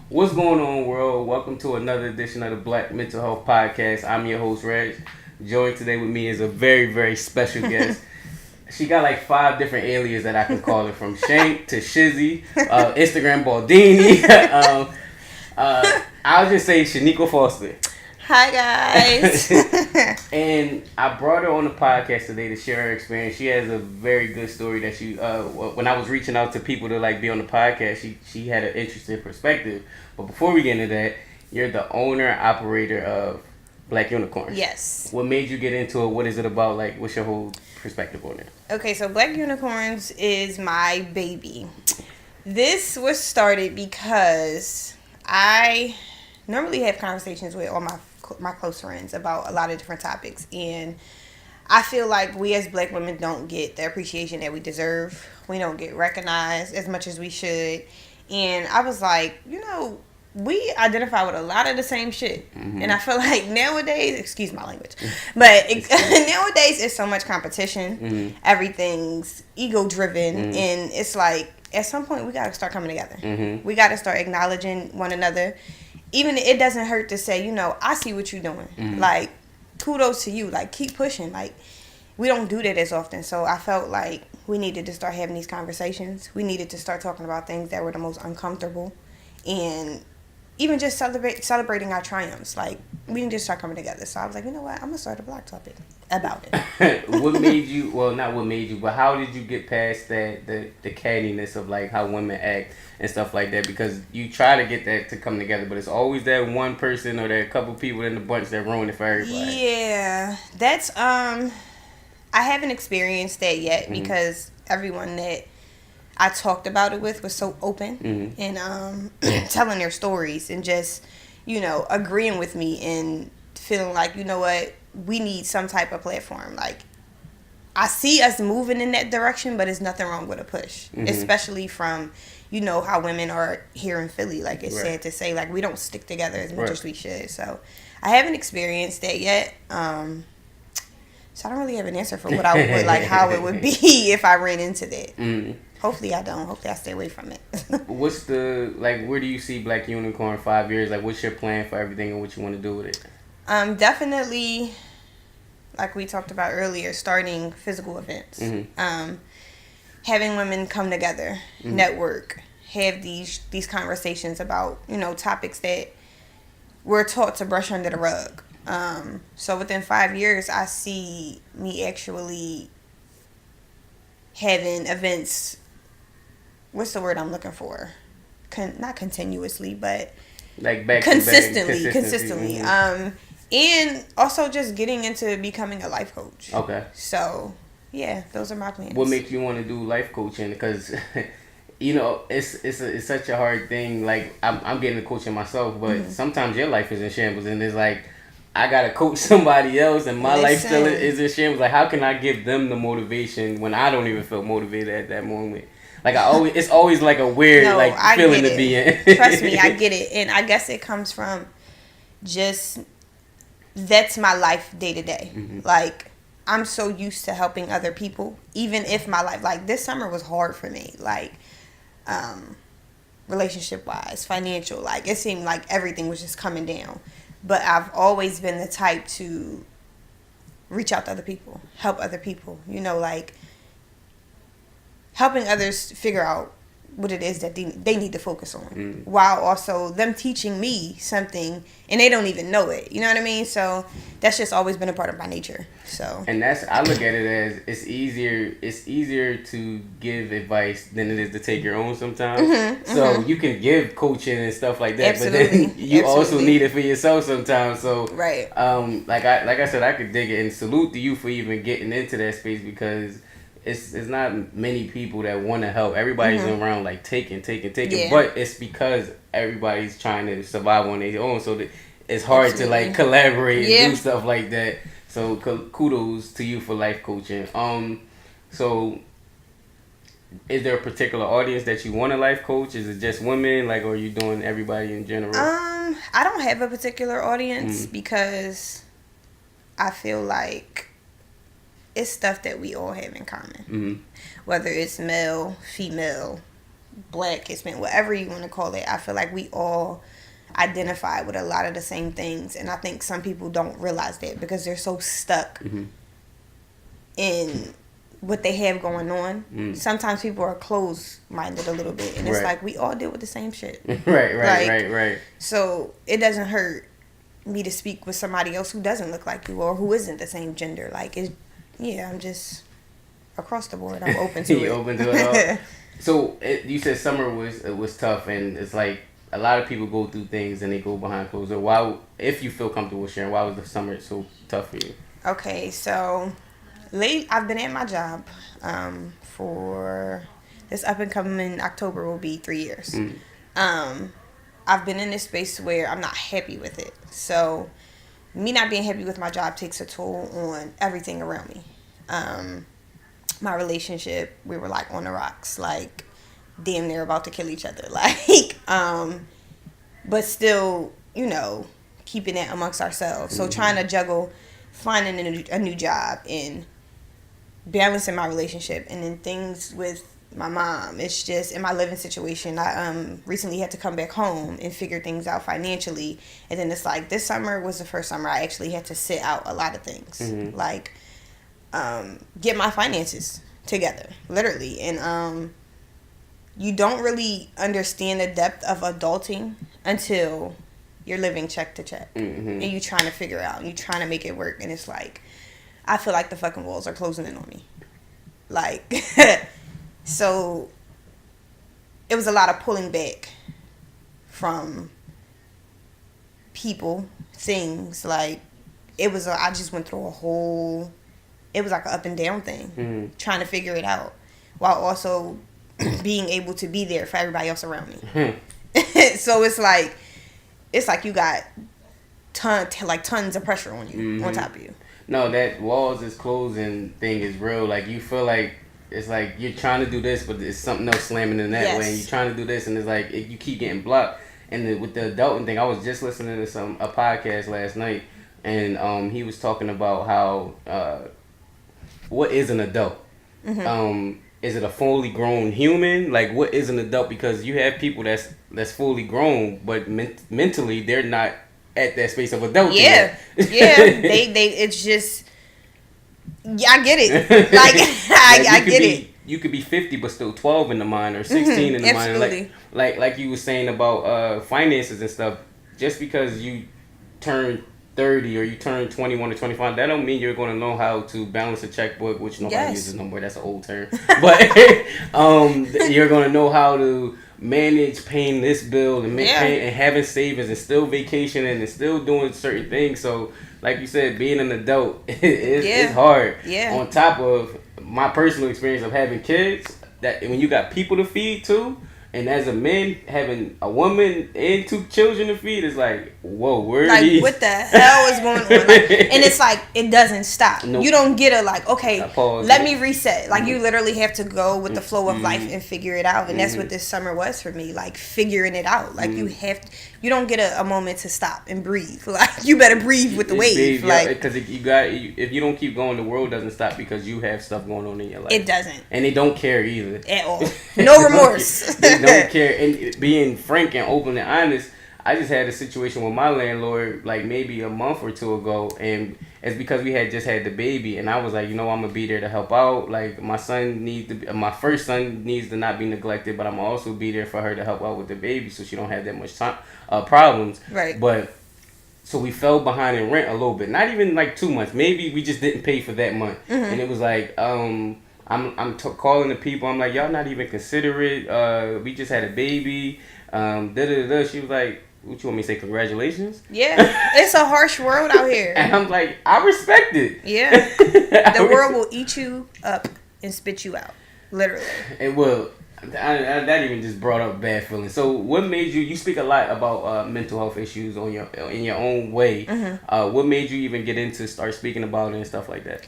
What's going on, world? Welcome to another edition of the Black Mental Health Podcast. I'm your host, Reg. Joined today with me is a very, very special guest. She got like 5 different aliases that I can call her, from Shank to Shizzy, Instagram Baldini. I'll just say Shaynekqua Foster. Hi guys. And I brought her on the podcast today to share her experience. She has a very good story that she. When I was reaching out to people to like be on the podcast, she had an interesting perspective. But before we get into that, you're the owner operator of Black Unicorn. Yes. What made you get into it? What is it about? Like, what's your whole perspective on it? Okay, so Black Unicorns is my baby. This was started because I normally have conversations with all my close friends about a lot of different topics, and I feel like we as Black women don't get the appreciation that we deserve. We don't get recognized as much as we should. And I was like, we identify with a lot of the same shit. Mm-hmm. And I feel like nowadays, excuse my language, but nowadays it's so much competition. Mm-hmm. Everything's ego driven. Mm-hmm. And it's like, at some point we got to start coming together. Mm-hmm. We got to start acknowledging one another. Even it doesn't hurt to say, I see what you're doing. Mm-hmm. Like, kudos to you. Like, keep pushing. Like, we don't do that as often. So I felt like we needed to start having these conversations. We needed to start talking about things that were the most uncomfortable. And even just celebrating our triumphs. Like, we need to start coming together. So I was like, you know what? I'm going to start a blog topic about it. What made you, well, not what made you, but how did you get past that, the cattiness of, like, how women act and stuff like that? Because you try to get that to come together, but it's always that one person or that couple people in the bunch that ruin it for everybody. Yeah. That's, I haven't experienced that yet. Mm-hmm. Because everyone that I talked about it with was so open. Mm-hmm. And telling their stories and just, agreeing with me and feeling like, you know what, we need some type of platform. Like, I see us moving in that direction, but there's nothing wrong with a push. Mm-hmm. Especially from, how women are here in Philly. Like, it's sad to say, like, we don't stick together as much as we should. So I haven't experienced that yet. So I don't really have an answer for what I would, like, how it would be if I ran into that. Mm-hmm. Hopefully I don't. Hopefully I stay away from it. What's where do you see Black Unicorn in 5 years? Like, what's your plan for everything and what you want to do with it? Definitely, like we talked about earlier, starting physical events. Mm-hmm. Having women come together, mm-hmm. network, have these conversations about, topics that we're taught to brush under the rug. So within 5 years, I see me actually having events. What's the word I'm looking for? Not continuously, but like back consistently. Mm-hmm. And also just getting into becoming a life coach. Okay. So yeah, those are my plans. What makes you want to do life coaching? Because it's such a hard thing. Like, I'm getting a coaching myself, but mm-hmm. sometimes your life is in shambles, and it's like, I gotta coach somebody else, and my life still is in shambles. Like, how can I give them the motivation when I don't even feel motivated at that moment? Like, it's always like a weird feeling to be in. Trust me, I get it, and I guess it comes from just that's my life day to day. Like, I'm so used to helping other people, even if my life, like, this summer was hard for me, like, relationship wise, financial, like, it seemed like everything was just coming down. But I've always been the type to reach out to other people, help other people, like helping others figure out what it is that they need to focus on, while also them teaching me something and they don't even know it. You know what I mean? So that's just always been a part of my nature. So, and I look at it as it's easier to give advice than it is to take your own sometimes. Mm-hmm, so mm-hmm. you can give coaching and stuff like that, absolutely. But then you also need it for yourself sometimes. So right. Like I said, I could dig it, and salute to you for even getting into that space, because it's not many people that want to help. Everybody's mm-hmm. around like taking, yeah. But it's because everybody's trying to survive on their own, so that it's hard absolutely. To like collaborate and do stuff like that. So kudos to you for life coaching. So is there a particular audience that you want to life coach? Is it just women, like, or are you doing everybody in general? I don't have a particular audience because I feel like it's stuff that we all have in common. Mm-hmm. Whether it's male, female, Black, Hispanic, whatever you want to call it. I feel like we all identify with a lot of the same things, and I think some people don't realize that because they're so stuck in what they have going on. Sometimes people are closed-minded a little bit, and it's like we all deal with the same shit. Right. So it doesn't hurt me to speak with somebody else who doesn't look like you or who isn't the same gender. Like, I'm just across the board. I'm open to it. You open to it all. So you said summer was tough, and it's like a lot of people go through things and they go behind closed doors. Why, if you feel comfortable sharing, why was the summer so tough for you? Okay, so I've been at my job for this up and coming October will be 3 years. I've been in this space where I'm not happy with it. So me not being happy with my job takes a toll on everything around me. My relationship, we were like on the rocks, like damn near about to kill each other. Like, but still, keeping it amongst ourselves. So trying to juggle finding a new job and balancing my relationship, and then things with my mom. It's just in my living situation. I recently had to come back home and figure things out financially, and then it's like this summer was the first summer I actually had to sit out a lot of things, like get my finances together, literally. And you don't really understand the depth of adulting until you're living check to check, and you're trying to figure out, and you're trying to make it work, and it's like I feel like the fucking walls are closing in on me, like. So it was a lot of pulling back from people, things. Like I just went through it was like an up and down thing, trying to figure it out while also being able to be there for everybody else around me. So it's like you got tons of pressure on you, on top of you. No, that walls is closing thing is real. Like you feel like it's like you're trying to do this, but it's something else slamming in that way. And you're trying to do this, and it's like you keep getting blocked. And with the adulting thing, I was just listening to a podcast last night, and he was talking about how what is an adult? Is it a fully grown human? Like, what is an adult? Because you have people that's fully grown, but mentally they're not at that space of adulting. Yeah. They it's just. Yeah, I get it. Like, I get it. You could be 50 but still 12 in the mind, or 16 in the mind. Like you were saying about finances and stuff. Just because you turn 30 or you turn 21 or 25, that don't mean you're going to know how to balance a checkbook, which nobody uses no more. That's an old term. But you're going to know how to manage paying this bill and and having savings and still vacationing and still doing certain things. So like you said, being an adult is hard. Yeah. On top of my personal experience of having kids, that when you got people to feed too, and as a man having a woman and 2 children to feed, is like, whoa, where are these? What the hell is going on? Like, and it's like it doesn't stop. Nope. You don't get let me reset. Like you literally have to go with the flow of life and figure it out. And that's what this summer was for me, like figuring it out. Like you don't get a moment to stop and breathe. Like you better breathe with the wave. Because if you don't keep going, the world doesn't stop because you have stuff going on in your life. It doesn't. And they don't care either. At all. No remorse. They don't care. And being frank and open and honest, I just had a situation with my landlord like maybe a month or 2 ago, and it's because we had just had the baby, and I was like, I'm gonna be there to help out. Like my first son needs to not be neglected, but I'm also be there for her to help out with the baby so she don't have that much time problems. Right. But so we fell behind in rent a little bit, not even like 2 months. Maybe we just didn't pay for that month, and it was like I'm calling the people. I'm like, y'all not even considerate. We just had a baby. She was like, what you want me to say? Congratulations? Yeah, it's a harsh world out here. And I'm like, I respect it. Yeah, the world will eat you up and spit you out, literally. It will. That even just brought up bad feelings. So, what made you speak a lot about mental health issues in your own way? What made you even get into start speaking about it and stuff like that?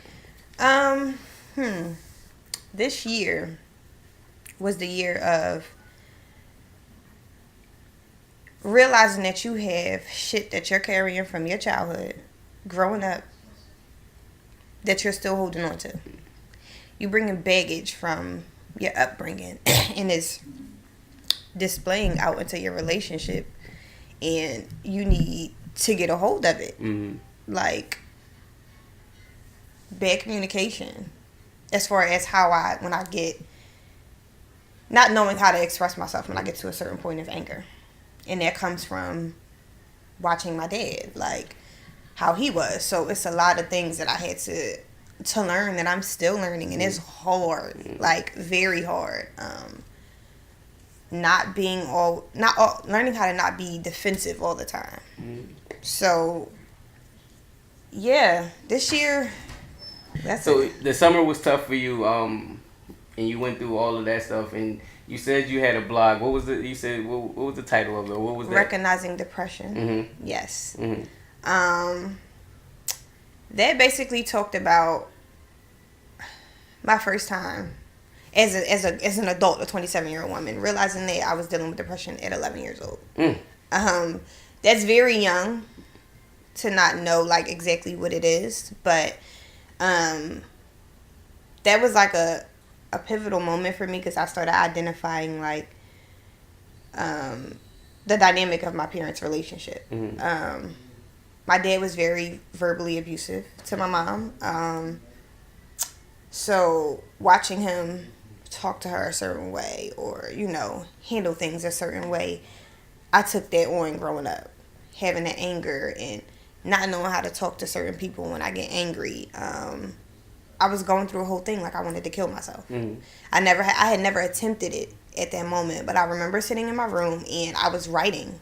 This year was the year of realizing that you have shit that you're carrying from your childhood, growing up, that you're still holding on to. You bringing baggage from your upbringing, and it's displaying out into your relationship, and you need to get a hold of it. Like, bad communication as far as when I get not knowing how to express myself when I get to a certain point of anger. And that comes from watching my dad, like how he was. So it's a lot of things that I had to learn that I'm still learning, and it's hard, like very hard. Learning how to not be defensive all the time. So yeah, this year. The summer was tough for you, and you went through all of that stuff, and you said you had a blog. What was it? You said what was the title of it? What was that? Recognizing Depression. Yes. That basically talked about my first time as an adult, a 27-year-old woman, realizing that I was dealing with depression at 11 years old. That's very young to not know like exactly what it is, but that was like a pivotal moment for me, because I started identifying like the dynamic of my parents' relationship. My dad was very verbally abusive to my mom. So watching him talk to her a certain way, or, handle things a certain way, I took that on growing up. Having that anger and not knowing how to talk to certain people when I get angry. I was going through a whole thing like I wanted to kill myself. I had never attempted it at that moment, but I remember sitting in my room and I was writing,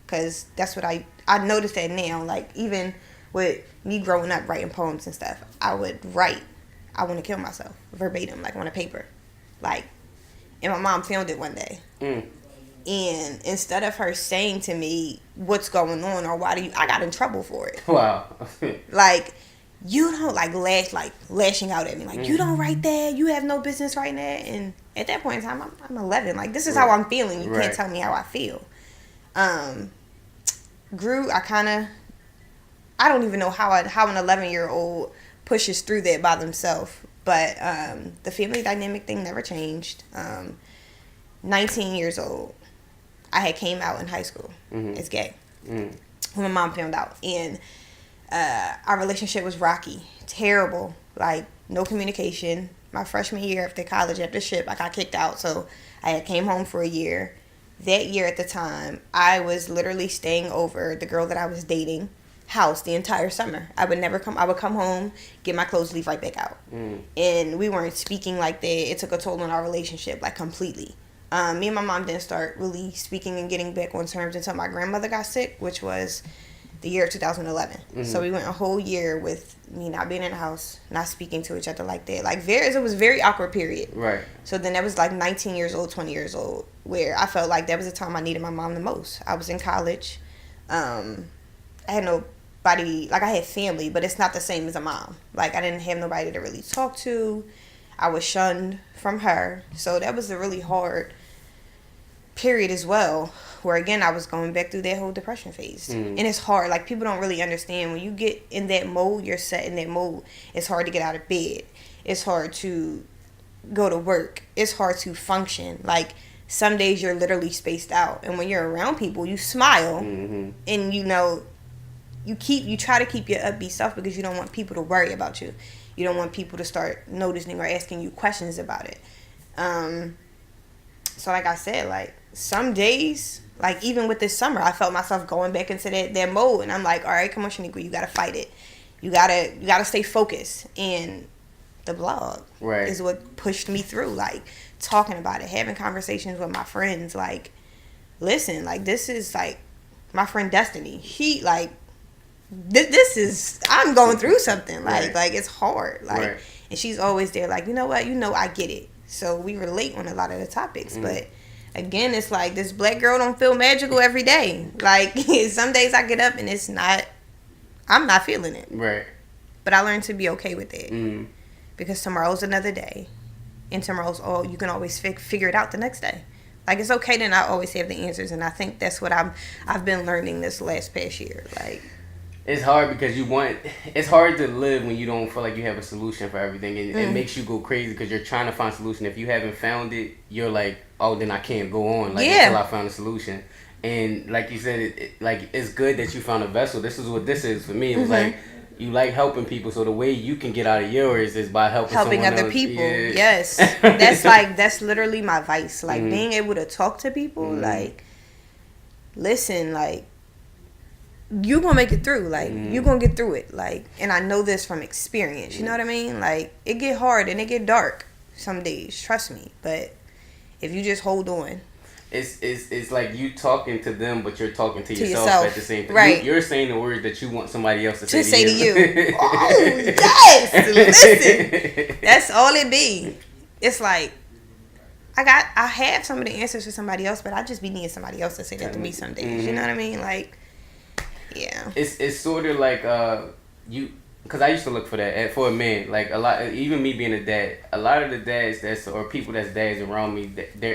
because that's what I noticed that now, like even with me growing up writing poems and stuff, I would write, I want to kill myself, verbatim, like on a paper, like, and my mom filmed it one day. And instead of her saying to me, what's going on, or I got in trouble for it. Wow. Like, you don't lashing out at me, like, you don't write that, you have no business writing that. And at that point in time, I'm 11, like, this is how I'm feeling, you can't tell me how I feel. I don't even know how an 11-year-old pushes through that by themselves, but the family dynamic thing never changed. 19 years old, I had came out in high school as gay when my mom found out, and our relationship was rocky, terrible, like no communication. My freshman year after college, after SHIP, I got kicked out, so I had came home for a year. That year at the time, I was literally staying over the girl that I was dating house the entire summer. I would come home, get my clothes, leave right back out. And we weren't speaking like that. It took a toll on our relationship, like completely. Me and my mom didn't start really speaking and getting back on terms until my grandmother got sick, which was the year 2011. So we went a whole year with me not being in the house, not speaking to each other like that. Like, it was a very awkward period. Right. So then that was like 19 years old, 20 years old, where I felt like that was the time I needed my mom the most. I was in college. I had nobody, like, I had family, but it's not the same as a mom. Like, I didn't have nobody to really talk to. I was shunned from her. So that was a really hard period as well, where again I was going back through that whole depression phase. And it's hard, like, people don't really understand when you get in that mode, you're set in that mode, it's hard to get out of bed, it's hard to go to work, it's hard to function. Like, some days you're literally spaced out, and when you're around people you smile and you try to keep your upbeat self, because you don't want people to worry about you, you don't want people to start noticing or asking you questions about it. So like I said, like, some days, like even with this summer, I felt myself going back into that mode, and I'm like, all right, come on, Shaynekqua, you gotta fight it. You gotta stay focused. And the blog is what pushed me through, like, talking about it, having conversations with my friends, like, listen, like, this is like my friend Destiny. She like, this is, I'm going through something, like it's hard, like, and she's always there, like, you know what, I get it. So we relate on a lot of the topics, but again, it's like, this black girl don't feel magical every day. Like, some days I get up and I'm not feeling it. Right. But I learned to be okay with it. Because tomorrow's another day. And tomorrow's you can always figure it out the next day. Like, it's okay to not always have the answers. And I think that's what I've been learning this past year. Like, It's hard because it's hard to live when you don't feel like you have a solution for everything, and it makes you go crazy because you're trying to find a solution. If you haven't found it, you're like, oh, then I can't go on until I found a solution. And like you said, it's good that you found a vessel. This is what this is for me. It was like, you like helping people, so the way you can get out of yours is by helping other else. People. Yeah. Yes, that's literally my vice. Like being able to talk to people, like listen, like you gonna make it through. Like you gonna get through it. Like, and I know this from experience. You know what I mean? Like it get hard and it get dark some days. Trust me. But if you just hold on. It's like you talking to them, but you're talking to yourself at the same time. Right. You're saying the words that you want somebody else to say to you. Oh, yes. Listen. That's all it be. It's like, I have some of the answers for somebody else, but I just be needing somebody else to say that to me some days. You know what I mean? Like, yeah. It's sort of like, because I used to look for that for a man. Like a lot, even me being a dad, a lot of the dads or people that's dads around me,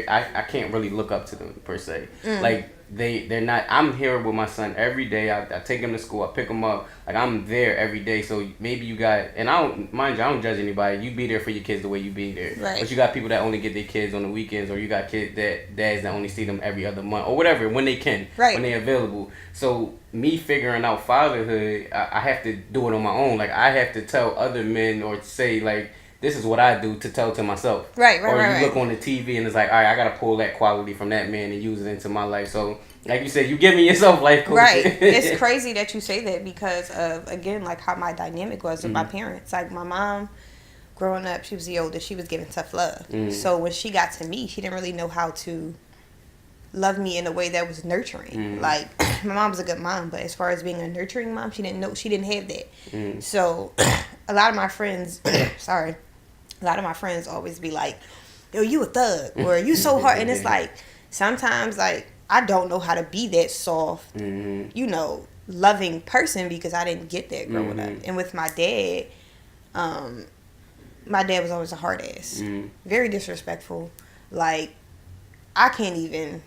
I can't really look up to them per se. Like they're not. I'm here with my son every day. I take him to school. I pick him up. Like I'm there every day. So maybe you got, and I don't judge anybody. You be there for your kids the way you be there. Right. But you got people that only get their kids on the weekends, or you got dads that only see them every other month or whatever when they can, when they're available. So me figuring out fatherhood, I have to do it on my own. Like I have to tell other men or say like, this is what I do to tell to myself. Right. Or you look on the TV and it's like, all right, I gotta pull that quality from that man and use it into my life. So like you said, you giving yourself life coaching. Right. It's crazy that you say that because of, again, like how my dynamic was with my parents. Like my mom, growing up, she was the oldest. She was given tough love. So when she got to me, she didn't really know how to love me in a way that was nurturing. Like my mom was a good mom, but as far as being a nurturing mom, she didn't have that. So a lot of my friends, a lot of my friends always be like, yo, you a thug, or you so hard. And it's like, sometimes like I don't know how to be that soft, loving person because I didn't get that growing up. And with my dad was always a hard ass, very disrespectful. Like I can't even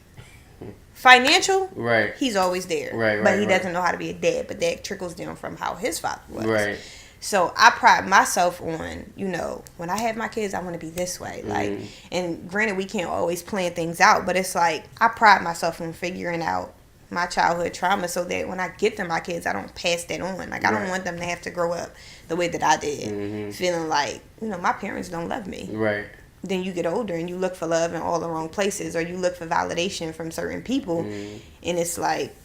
financial. Right. He's always there. Right. But he doesn't know how to be a dad. But that trickles down from how his father was. Right. So I pride myself on, when I have my kids, I want to be this way. Like, and granted, we can't always plan things out, but it's like I pride myself on figuring out my childhood trauma so that when I get to my kids, I don't pass that on. Like, I don't want them to have to grow up the way that I did, feeling like, my parents don't love me. Right. Then you get older and you look for love in all the wrong places, or you look for validation from certain people, and it's like,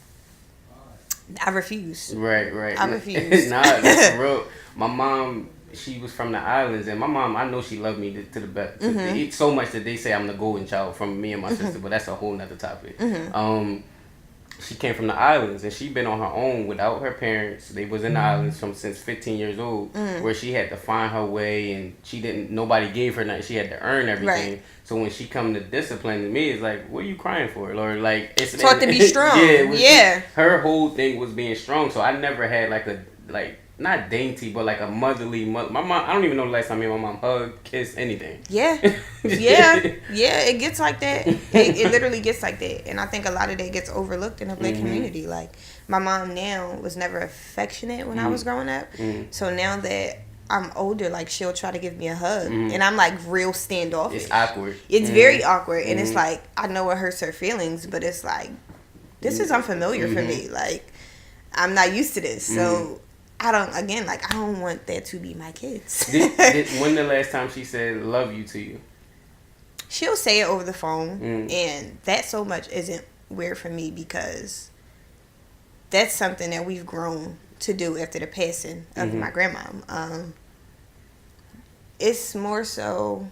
I refuse. Right. I refuse. Nah, that's real. My mom, she was from the islands, and my mom, I know she loved me to the best. So much that they say I'm the golden child from me and my sister, but that's a whole nother topic. She came from the islands, and she been on her own without her parents. They was in the islands since 15 years old, where she had to find her way, and nobody gave her nothing. She had to earn everything. Right. So when she come to discipline me, it's like, what are you crying for? Or like, it's taught to be strong. Her whole thing was being strong. So I never had not dainty, but like a motherly mother. My mom, I don't even know the last time me and my mom hugged, kissed, anything. Yeah. It gets like that. It literally gets like that. And I think a lot of that gets overlooked in the Black community. Like, my mom now was never affectionate when I was growing up. So now that I'm older, like, she'll try to give me a hug. And I'm like real standoffish. It's awkward. It's very awkward. And it's like, I know it hurts her feelings, but it's like, this is unfamiliar for me. Like, I'm not used to this. So I don't want that to be my kids. When the last time she said love you to you? She'll say it over the phone, and that so much isn't weird for me because that's something that we've grown to do after the passing of my grandma. It's more so,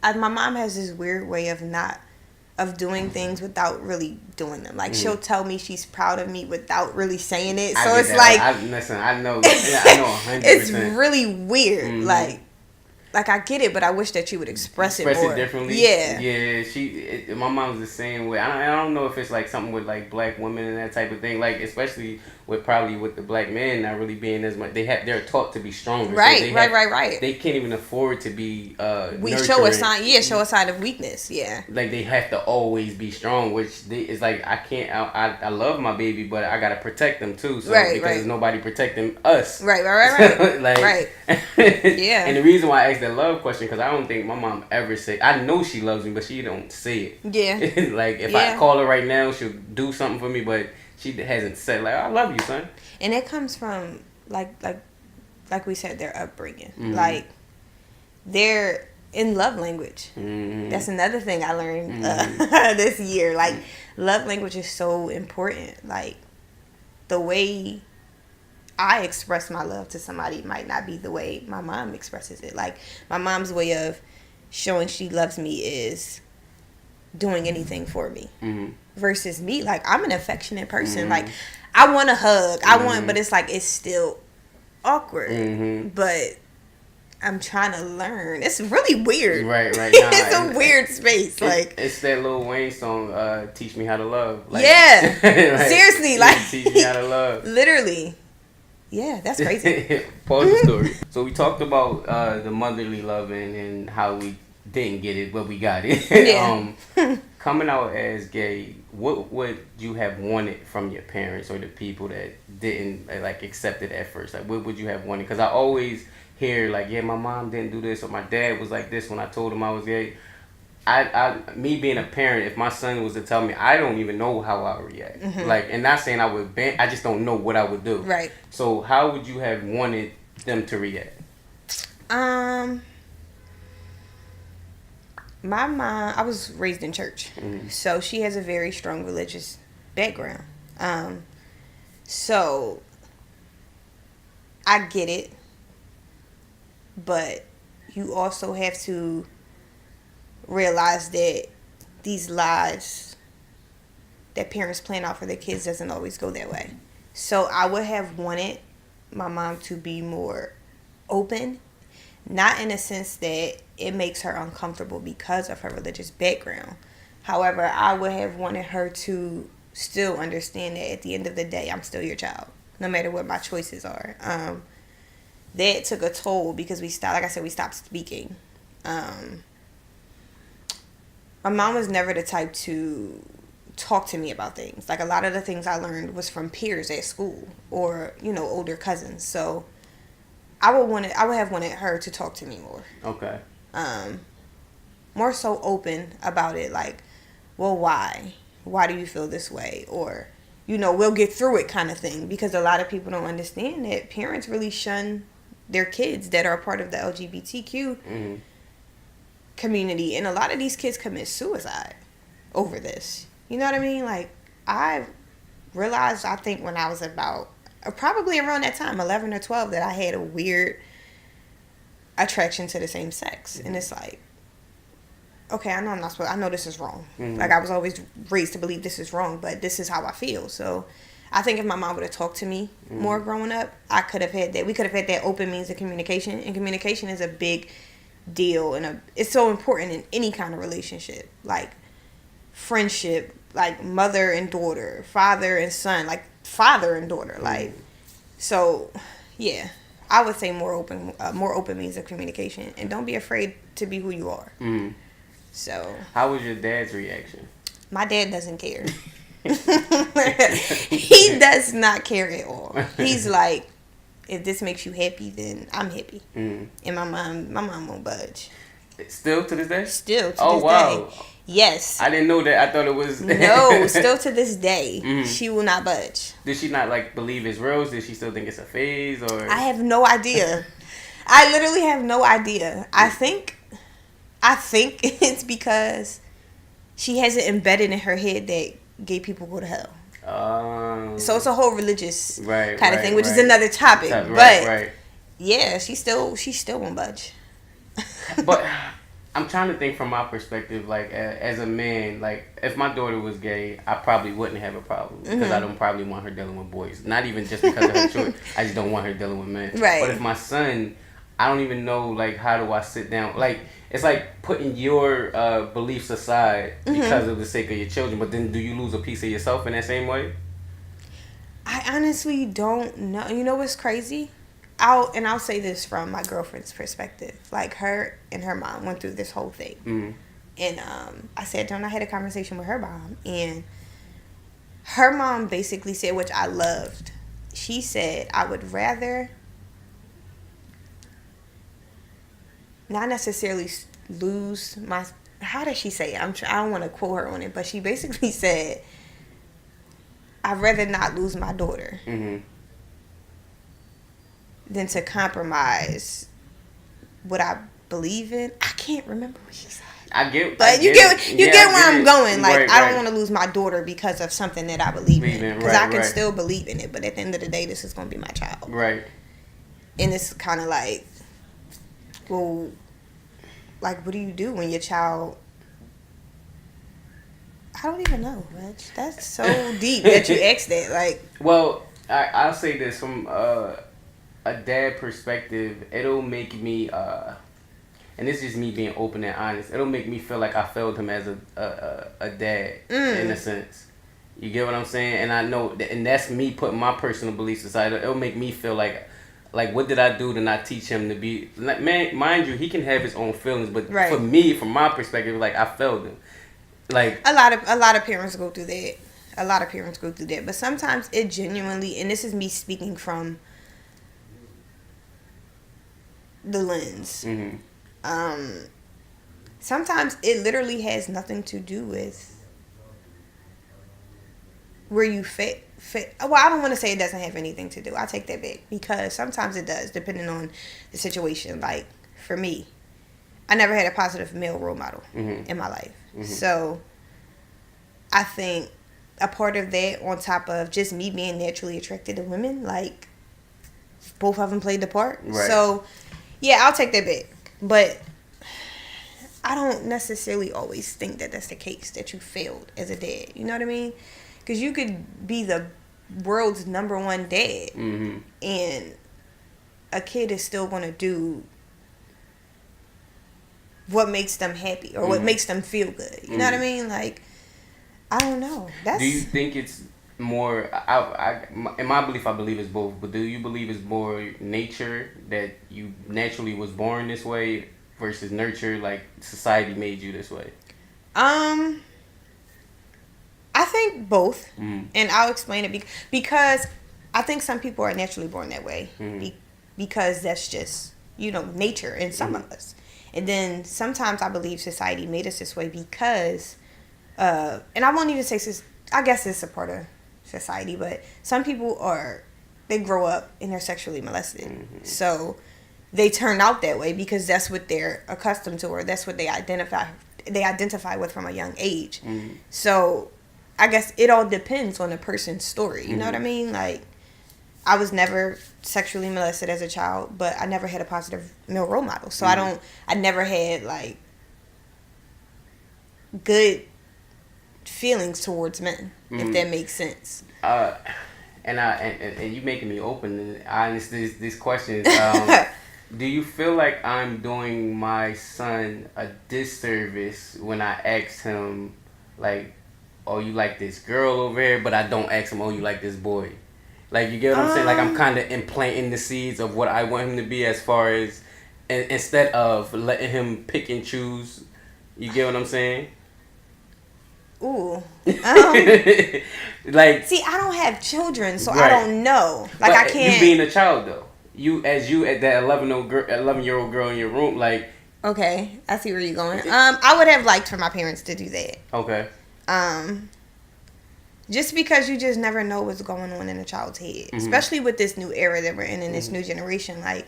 my mom has this weird way of doing things without really doing them. Like, she'll tell me she's proud of me without really saying it. So it's like, I know 100%. It's really weird. Like like, I get it, but I wish that you would express it more. Express it differently. Yeah. Yeah, my mom's the same way. I don't know if it's like something with like black women and that type of thing. Like especially with the black men not really being as much. They're taught to be stronger. Right, so right. They can't even afford to be we show a sign. Yeah, show a sign of weakness. Yeah. Like they have to always be strong, which it's like I can't. I love my baby, but I gotta protect them too. So because there's nobody protecting us. Right. Like, right. Yeah. And the reason why I asked that love question because I don't think my mom ever say. I know she loves me, but she don't say it. Yeah. Like if I call her right now, she'll do something for me, but she hasn't said like I love you, son. And it comes from like we said, their upbringing. Mm-hmm. Like they're in love language. Mm-hmm. That's another thing I learned this year. Like love language is so important. Like the way I express my love to somebody might not be the way my mom expresses it. Like my mom's way of showing she loves me is doing anything for me. Mm-hmm. Versus me, like I'm an affectionate person. Mm-hmm. Like I want a hug. I want, but it's like it's still awkward. Mm-hmm. But I'm trying to learn. It's really weird. Right. Nah, it's a weird space. Like it's that Lil Wayne song, "Teach Me How to Love." Like, yeah, like, seriously, like teach me how to love. Literally. Yeah, that's crazy. Pause the story. So we talked about the motherly loving and how we didn't get it, but we got it. Yeah. Coming out as gay, what would you have wanted from your parents or the people that didn't like accept it at first? Like, what would you have wanted? Because I always hear like, yeah, my mom didn't do this, or my dad was like this when I told him I was gay. Me being a parent, if my son was to tell me, I don't even know how I would react. Mm-hmm. Like, and not saying I would ban, I just don't know what I would do. Right. So how would you have wanted them to react? My mom, I was raised in church, Mm-hmm. so she has a very strong religious background. So I get it, but you also have to realize that these lives that parents plan out for their kids doesn't always go that way. So I would have wanted my mom to be more open, not in a sense that it makes her uncomfortable because of her religious background. However, I would have wanted her to still understand that at the end of the day, I'm still your child, no matter what my choices are. That took a toll because we stopped speaking. My mom was never the type to talk to me about things. Like a lot of the things I learned was from peers at school or, older cousins. So I would have wanted her to talk to me more. Okay. More so open about it, like, well, why? Why do you feel this way? Or, we'll get through it kind of thing. Because a lot of people don't understand that parents really shun their kids that are a part of the LGBTQ Mm-hmm. community. And a lot of these kids commit suicide over this. You know what I mean? Like, I realized, I think when I was about, probably around that time, 11 or 12, that I had a weird attraction to the same sex. And it's like, okay, I know this is wrong. Mm-hmm. Like I was always raised to believe this is wrong, but this is how I feel. So I think if my mom would have talked to me more growing up, we could have had that open means of communication. And communication is a big deal, and it's so important in any kind of relationship, like friendship, like mother and daughter, father and son, like father and daughter, like. So yeah, I would say more open means of communication, and don't be afraid to be who you are. Mm-hmm. So how was your dad's reaction? My dad doesn't care. He does not care at all. He's like, if this makes you happy, then I'm happy. Mm-hmm. And my mom won't budge. Still to this day? Still to this day. Yes. I didn't know that. I thought it was... No, still to this day. Mm-hmm. She will not budge. Did she not believe it's real? Did she still think it's a phase? Or I have no idea. I literally have no idea. I think it's because she has it embedded in her head that gay people go to hell. So it's a whole religious kind of thing, which is another topic. But yeah, she still won't budge. But I'm trying to think from my perspective, like as a man, like if my daughter was gay, I probably wouldn't have a problem because I don't probably want her dealing with boys. Not even just because of her choice. I just don't want her dealing with men. Right. But if my son, I don't even know, like, how do I sit down? Like, it's like putting your beliefs aside because of the sake of your children. But then, do you lose a piece of yourself in that same way? I honestly don't know. You know what's crazy? I'll say this from my girlfriend's perspective. Like, her and her mom went through this whole thing. Mm-hmm. And I sat down, I had a conversation with her mom, and her mom basically said, which I loved. She said, I would rather not necessarily lose my, how did she say it? I don't want to quote her on it, but she basically said, I'd rather not lose my daughter than to compromise what I believe in. I can't remember what she said. But you get where I'm going. Like, right, I don't want to lose my daughter because of something that I believe in. Because I can still believe in it, but at the end of the day, this is going to be my child. Right. And it's kind of like, well, like, what do you do when your child... I don't even know, Rich. That's so deep that you asked that. Like, well, I'll say this from a dad perspective. It'll make me, and this is just me being open and honest. It'll make me feel like I failed him as a dad in a sense. You get what I'm saying? And I know, and that's me putting my personal beliefs aside. It'll make me feel like what did I do to not teach him to be? Like, man, mind you, he can have his own feelings, but for me, from my perspective, like, I failed him. Like, a lot of parents go through that. A lot of parents go through that, but sometimes it genuinely, and this is me speaking from the lens. Sometimes it literally has nothing to do with where you fit. Well, I don't want to say it doesn't have anything to do. I take that back, because sometimes it does, depending on the situation. Like, for me, I never had a positive male role model in my life. So I think a part of that, on top of just me being naturally attracted to women, like, both of them played the part. Right. So, yeah, I'll take that back. But I don't necessarily always think that that's the case, that you failed as a dad. You know what I mean? Because you could be the world's number one dad, and a kid is still going to do what makes them happy or what makes them feel good. You know what I mean? Like, I don't know. Do you think it's more... in my belief, I believe it's both. But do you believe it's more nature, that you naturally was born this way, versus nurture, like society made you this way? I think both. And I'll explain it because I think some people are naturally born that way because that's just, nature in some of us. And then sometimes I believe society made us this way because, and I won't even say, I guess it's a part of society, but some people they grow up and they're sexually molested. So they turn out that way because that's what they're accustomed to, or that's what they identify with from a young age. So I guess it all depends on the person's story. You know what I mean? Like, I was never sexually molested as a child, but I never had a positive male role model. So I never had, like, good feelings towards men, if that makes sense. And you making me open and honest these questions. Do you feel like I'm doing my son a disservice when I asked him, like, oh, you like this girl over here, but I don't ask him, oh, you like this boy? Like, you get what I'm saying? Like, I'm kind of implanting the seeds of what I want him to be, as far as, instead of letting him pick and choose. You get what I'm saying? Ooh. Like, see, I don't have children, so I don't know. Like, but I can't. You being a child, though. You at that 11-year-old girl in your room, like. Okay, I see where you're going. I would have liked for my parents to do that. Okay. Just because you just never know what's going on in a child's head, especially with this new era that we're in this new generation. Like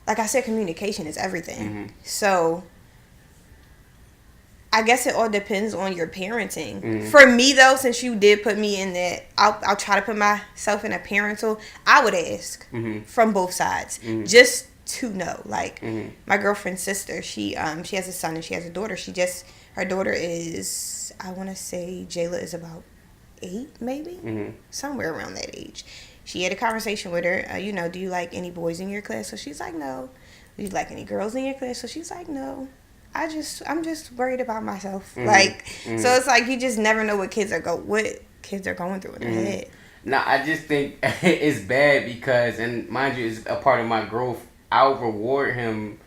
I said, communication is everything. So I guess it all depends on your parenting. For me, though, since you did put me in that, I'll try to put myself in a parental. I would ask from both sides, just to know. Like, my girlfriend's sister, she has a son and she has a daughter. Her daughter is, I want to say Jayla is about 8, maybe, somewhere around that age. She had a conversation with her, do you like any boys in your class? So she's like, no. Do you like any girls in your class? So she's like, no. I'm just worried about myself. So it's like you just never know what kids are going through in their head. No, I just think it's bad because, and mind you, it's a part of my growth. I'll reward him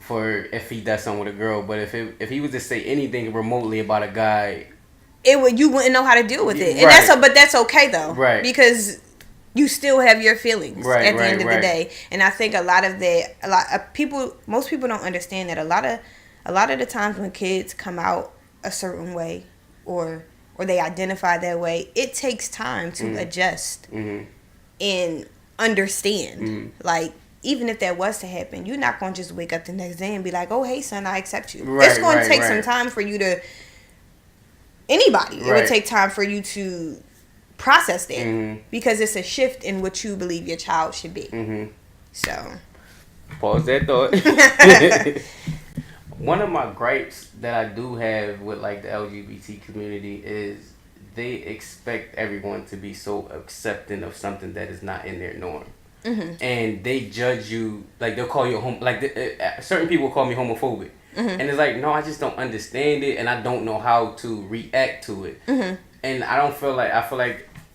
for if he does something with a girl, but if he was to say anything remotely about a guy, you wouldn't know how to deal with it, and that's okay though, right? Because you still have your feelings at the end of the day, and I think most people don't understand that a lot of the times when kids come out a certain way or they identify that way, it takes time to adjust and understand. Like, even if that was to happen, you're not going to just wake up the next day and be like, oh, hey, son, I accept you. It's going to take some time for you to... Anybody. It would take time for you to process that. Because it's a shift in what you believe your child should be. So... Pause that thought. One of my gripes that I do have with, like, the LGBT community is they expect everyone to be so accepting of something that is not in their norm. And they judge you, like, they'll call you certain people call me homophobic. And it's like, no, I just don't understand it, and I don't know how to react to it. And I feel like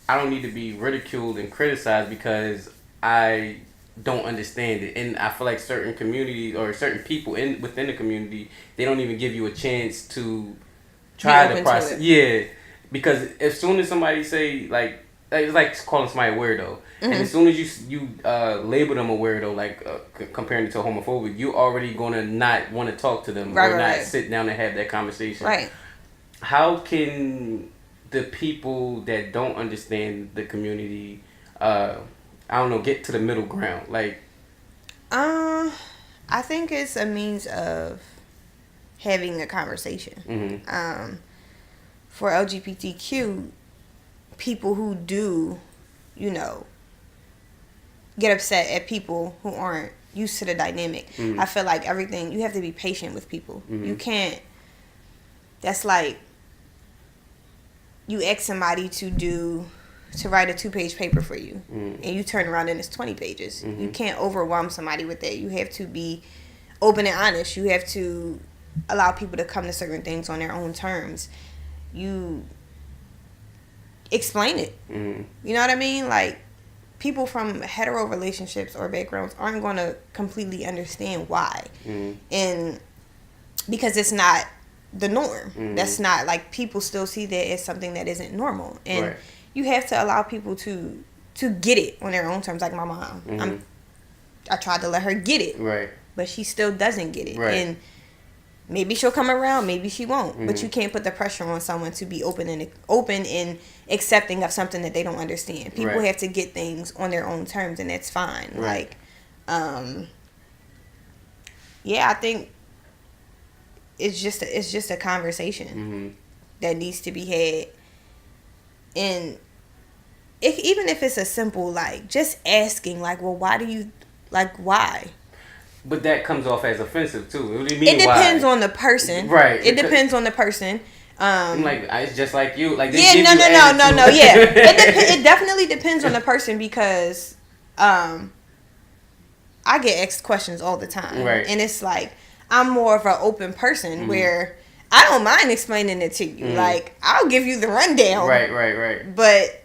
I don't need to be ridiculed and criticized because I don't understand it. And I feel like certain communities or certain people within the community, they don't even give you a chance to try the process. Yeah, because as soon as somebody say, like it's like calling somebody a weirdo. And as soon as you label them a weirdo, like comparing it to homophobic, you already gonna not want to talk to them or not sit down and have that conversation. Right. How can the people that don't understand the community, get to the middle ground? Like, I think it's a means of having a conversation. For LGBTQ people who do, get upset at people who aren't used to the dynamic. I feel like you have to be patient with people. You can't, that's like you ask somebody to write a 2-page paper for you and you turn around and it's 20 pages. You can't overwhelm somebody with that. You have to be open and honest. You have to allow people to come to certain things on their own terms. You explain it. You know what I mean? Like, people from hetero relationships or backgrounds aren't going to completely understand why. And because it's not the norm. That's not, like, people still see that as something that isn't normal. And you have to allow people to get it on their own terms. Like my mom. I tried to let her get it. Right. But she still doesn't get it. Right. And maybe she'll come around, maybe she won't. But you can't put the pressure on someone to be open and accepting of something that they don't understand. People have to get things on their own terms, and that's fine. Right. Like, I think it's just a conversation that needs to be had. And even if it's a simple, like, just asking, like, well, why? But that comes off as offensive too. What do you mean? It depends on the person, right? It depends on the person. Like, it's just like you. Like, no. Yeah, it definitely depends on the person because, I get asked questions all the time, right? And it's like I'm more of an open person where I don't mind explaining it to you. Like, I'll give you the rundown, right. But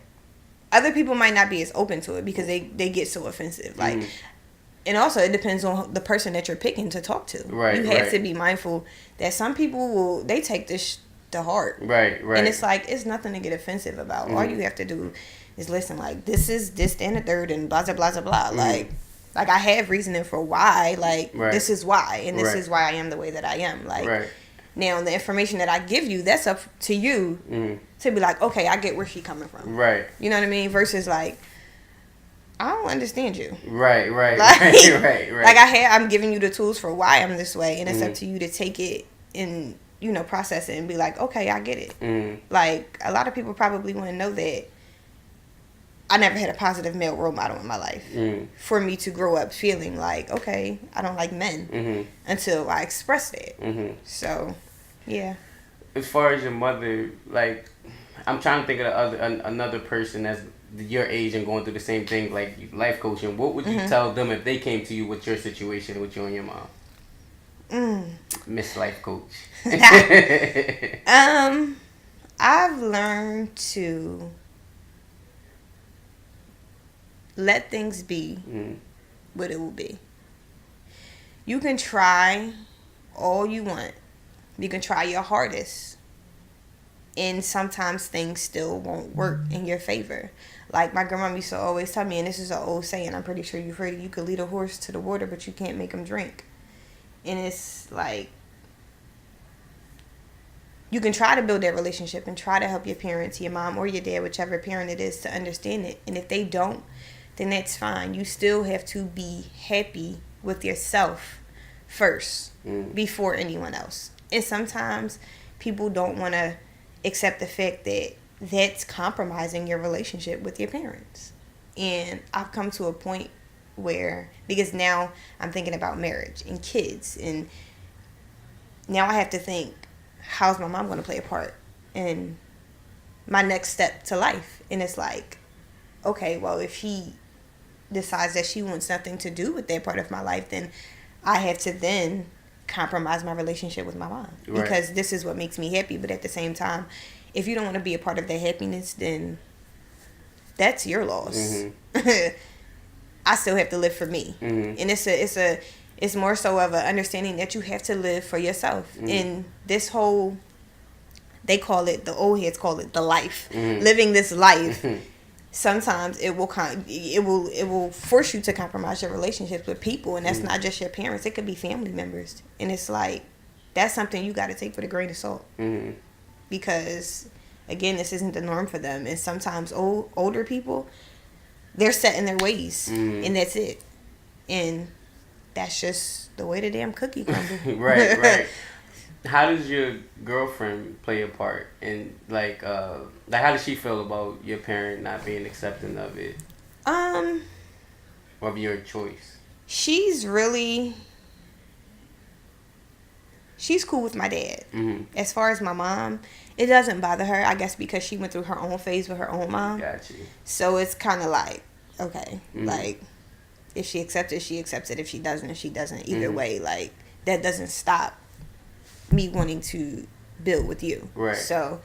other people might not be as open to it because they get so offensive, like. And also, it depends on the person that you're picking to talk to. Right. You have to be mindful that some people they take this to heart. Right. And it's like, it's nothing to get offensive about. All you have to do is listen. Like, this is this and the third and blah blah blah blah blah. Like I have reasoning for why. Like, this is why, and this is why I am the way that I am. Like, now the information that I give you, that's up to you to be like, okay, I get where she's coming from. Right. You know what I mean? Versus like, I don't understand you. Right. Like, like I'm giving you the tools for why I'm this way, and it's up to you to take it and process it and be like, okay, I get it. Like, a lot of people probably want to know that I never had a positive male role model in my life for me to grow up feeling like, okay, I don't like men until I expressed it. So, yeah. As far as your mother, like, I'm trying to think of another person that's your age and going through the same thing, like life coaching. What would you tell them if they came to you with your situation with you and your mom? Miss Life Coach. I've learned to let things be what it will be. You can try all you want. You can try your hardest. And sometimes things still won't work in your favor. Like my grandma used to always tell me, and this is an old saying, I'm pretty sure you've heard it, you could lead a horse to the water, but you can't make him drink. And it's like, you can try to build that relationship and try to help your parents, your mom or your dad, whichever parent it is, to understand it. And if they don't, then that's fine. You still have to be happy with yourself first before anyone else. And sometimes people don't want to accept the fact that that's compromising your relationship with your parents. And I've come to a point where, because now I'm thinking about marriage and kids, and now I have to think, how's my mom going to play a part in my next step to life? And it's like, okay, well, if she decides that she wants nothing to do with that part of my life, then I have to then compromise my relationship with my mom. Right. Because this is what makes me happy. But at the same time, if you don't want to be a part of that happiness, then that's your loss. I still have to live for me. And it's more so of an understanding that you have to live for yourself. And this whole, they call it, the old heads call it the life. Living this life. Sometimes it will force you to compromise your relationships with people, and that's not just your parents. It could be family members, and it's like, that's something you got to take with a grain of salt, because again, this isn't the norm for them. And sometimes older people, they're set in their ways, and that's it, and that's just the way the damn cookie crumbles. Right. How does your girlfriend play a part in, like how does she feel about your parent not being accepting of it? Of your choice? She's cool with my dad. As far as my mom, it doesn't bother her, I guess, because she went through her own phase with her own mom. Got you. So it's kind of like, okay, like, if she accepts it, she accepts it. If she doesn't, she doesn't. Either way, like, that doesn't stop me wanting to build with you. Right. So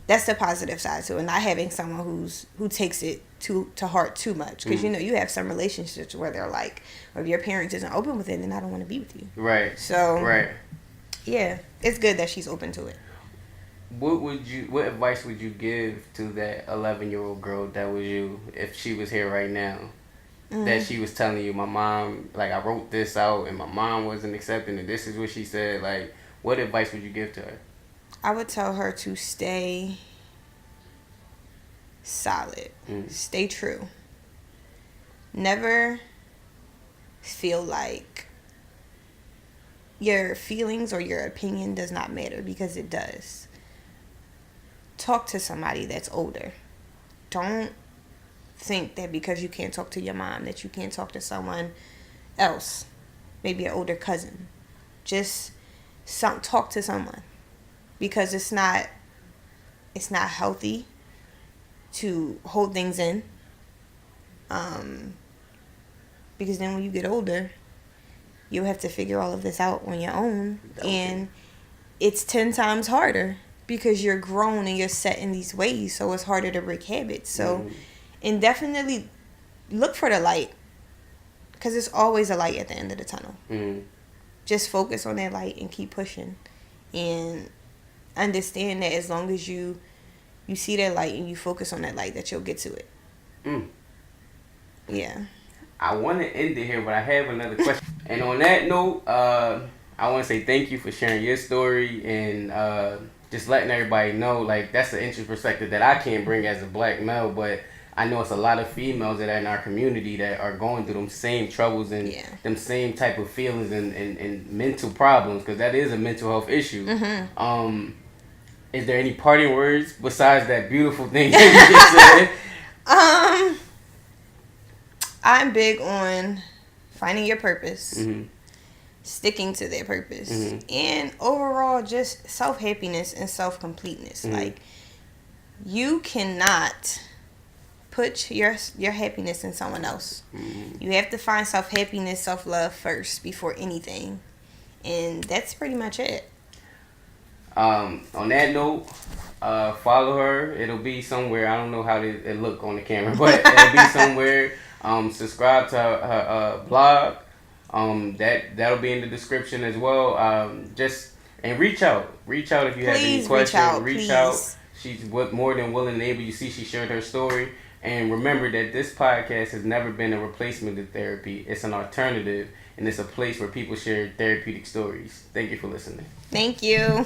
that's the positive side to it. Not having someone who takes it to heart too much. Because, you have some relationships where they're like, or if your parents isn't open with it, then I don't want to be with you. Right. So, right. Yeah, it's good that she's open to it. What advice would you give to that 11-year-old girl that was you, if she was here right now? That she was telling you, my mom, like, I wrote this out and my mom wasn't accepting it. This is what she said. Like, what advice would you give to her? I would tell her to stay solid. Stay true. Never feel like your feelings or your opinion does not matter, because it does. Talk to somebody that's older. Don't think that because you can't talk to your mom that you can't talk to someone else, maybe an older cousin. Just talk to someone, because it's not healthy to hold things in, because then when you get older, you'll have to figure all of this out on your own. Okay. And it's 10 times harder because you're grown and you're set in these ways, so it's harder to break habits. So and definitely look for the light, because there's always a light at the end of the tunnel. Just focus on that light and keep pushing, and understand that as long as you see that light and you focus on that light, that you'll get to it. Yeah. I want to end it here, but I have another question. And on that note, I want to say thank you for sharing your story and just letting everybody know, like, that's an interesting perspective that I can't bring as a black male, but I know it's a lot of females that are in our community that are going through them same troubles and them same type of feelings and mental problems, because that is a mental health issue. Is there any parting words besides that beautiful thing that you just said? I'm big on finding your purpose, sticking to their purpose, and overall just self-happiness and self-completeness. Like, you cannot put your happiness in someone else. You have to find self-happiness, self-love first before anything. And that's pretty much it. On that note, follow her. It'll be somewhere. I don't know how it look on the camera, but it'll be somewhere. Subscribe to her blog. That'll be in the description as well. And reach out. Reach out if you have any questions. Reach out. She's more than willing and able. You see, she shared her story. And remember that this podcast has never been a replacement to therapy. It's an alternative, and it's a place where people share therapeutic stories. Thank you for listening. Thank you.